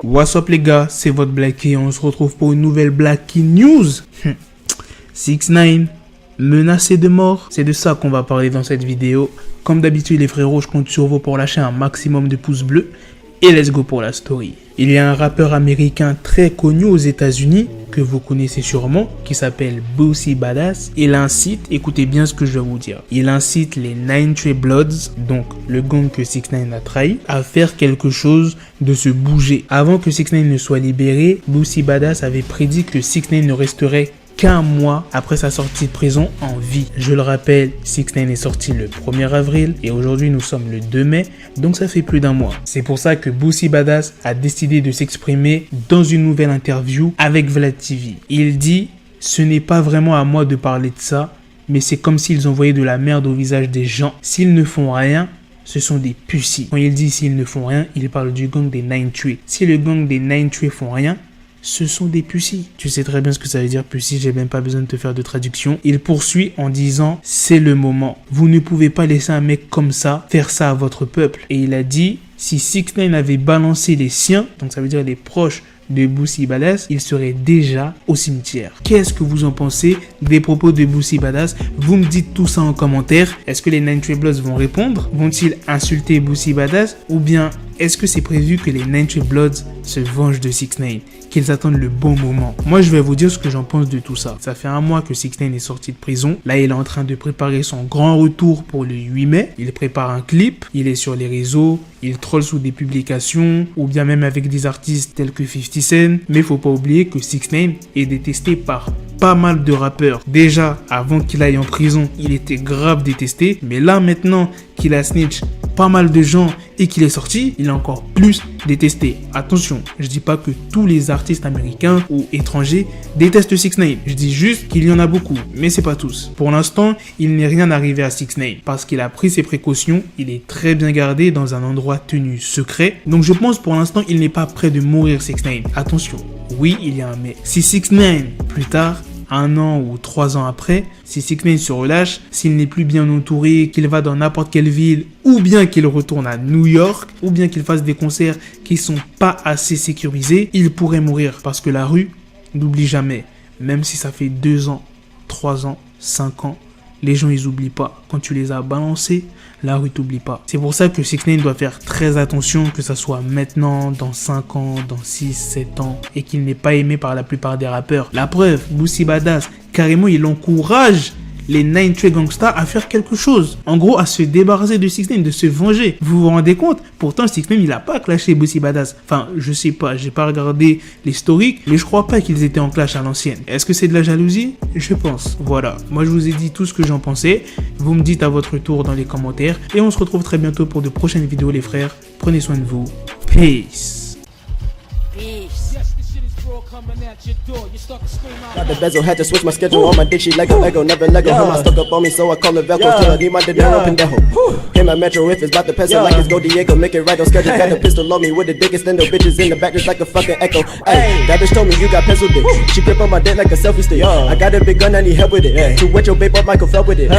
What's up les gars, c'est votre Blackie et on se retrouve pour une nouvelle Blackie News. 6ix9ine, menacé de mort, c'est de ça qu'on va parler dans cette vidéo. Comme d'habitude les frérots, je compte sur vous pour lâcher un maximum de pouces bleus. Et let's go pour la story. Il y a un rappeur américain très connu aux États-Unis que vous connaissez sûrement, qui s'appelle Boosie Badass. Il incite, écoutez bien ce que je vais vous dire, il incite les 9 Bloods, donc le gang que 6ix9ine a trahi, à faire quelque chose, de se bouger. Avant que 6ix9ine ne soit libéré, Boosie Badass avait prédit que 6ix9ine ne resterait qu'un mois après sa sortie de prison en vie. Je le rappelle, 6ix9ine est sorti le 1er avril et aujourd'hui nous sommes le 2 mai, donc ça fait plus d'un mois. C'est pour ça que Boosie Badass a décidé de s'exprimer dans une nouvelle interview avec Vlad TV. Il dit « Ce n'est pas vraiment à moi de parler de ça, mais c'est comme s'ils envoyaient de la merde au visage des gens. S'ils ne font rien, ce sont des pussies. » Quand il dit « s'ils ne font rien », il parle du gang des 9 Tree. Si le gang des 9 Tree font rien, ce sont des pussies. Tu sais très bien ce que ça veut dire pussy, j'ai même pas besoin de te faire de traduction. Il poursuit en disant, c'est le moment. Vous ne pouvez pas laisser un mec comme ça faire ça à votre peuple. Et il a dit, si 6ix9ine avait balancé les siens, donc ça veut dire les proches de Boosie Badass, il serait déjà au cimetière. Qu'est-ce que vous en pensez des propos de Boosie Badass? Vous me dites tout ça en commentaire. Est-ce que les 9 Bloods vont répondre? Vont-ils insulter Boosie Badass? Ou bien est-ce que c'est prévu que les 9 Bloods se vengent de 6ix9ine? Qu'ils attendent le bon moment. Moi, je vais vous dire ce que j'en pense de tout ça. Ça fait un mois que 6ix9ine est sorti de prison. Là, il est en train de préparer son grand retour pour le 8 mai. Il prépare un clip. Il est sur les réseaux. Il troll sous des publications ou bien même avec des artistes tels que 50 Cent. Mais faut pas oublier que 6ix9ine est détesté par pas mal de rappeurs. Déjà, avant qu'il aille en prison, il était grave détesté. Mais là, maintenant qu'il a snitch pas mal de gens et qu'il est sorti, il est encore plus détesté. Attention, je dis pas que tous les artistes américains ou étrangers détestent 6ix9ine. Je dis juste qu'il y en a beaucoup, mais c'est pas tous. Pour l'instant, il n'est rien arrivé à 6ix9ine parce qu'il a pris ses précautions. Il est très bien gardé dans un endroit tenu secret. Donc je pense pour l'instant, il n'est pas prêt de mourir 6ix9ine. Attention, oui, il y a un mais. Si 6ix9ine, plus tard, 1 an ou 3 ans après, si 6ix9ine se relâche, s'il n'est plus bien entouré, qu'il va dans n'importe quelle ville, ou bien qu'il retourne à New York, ou bien qu'il fasse des concerts qui sont pas assez sécurisés, il pourrait mourir. Parce que la rue n'oublie jamais. Même si ça fait 2 ans, 3 ans, 5 ans, les gens ils oublient pas. Quand tu les as balancés, la rue t'oublie pas. C'est pour ça que 6ix9ine doit faire très attention, que ça soit maintenant, dans 5 ans, dans 6, 7 ans, et qu'il n'est pas aimé par la plupart des rappeurs. La preuve, Boosie Badass, carrément il encourage les 9 Trey Gangsta à faire quelque chose. En gros, à se débarrasser de 6ix9ine, de se venger. Vous vous rendez compte? Pourtant, 6ix9ine, il a pas clashé Boosie Badass. Enfin, je sais pas, j'ai pas regardé l'historique, mais je crois pas qu'ils étaient en clash à l'ancienne. Est-ce que c'est de la jalousie? Je pense. Voilà. Moi, je vous ai dit tout ce que j'en pensais. Vous me dites à votre tour dans les commentaires. Et on se retrouve très bientôt pour de prochaines vidéos, les frères. Prenez soin de vous. Peace. Got the bezel, had to switch my schedule. On my dick, she like a Lego, never Lego. Her my stuck up on me, so I call her Velcro. Till I need my dinero pendejo. Hit my metro if it's about to peso, like it's Go Diego. Make it right on schedule. Got the pistol on me with the dick extendo. Bitches in the back just like a fucking echo. Ay, that bitch told me you got pencil dick. She grip on my dick like a selfie stick. I got a big gun, I need help with it. To wet your babe up, Michael fell with it.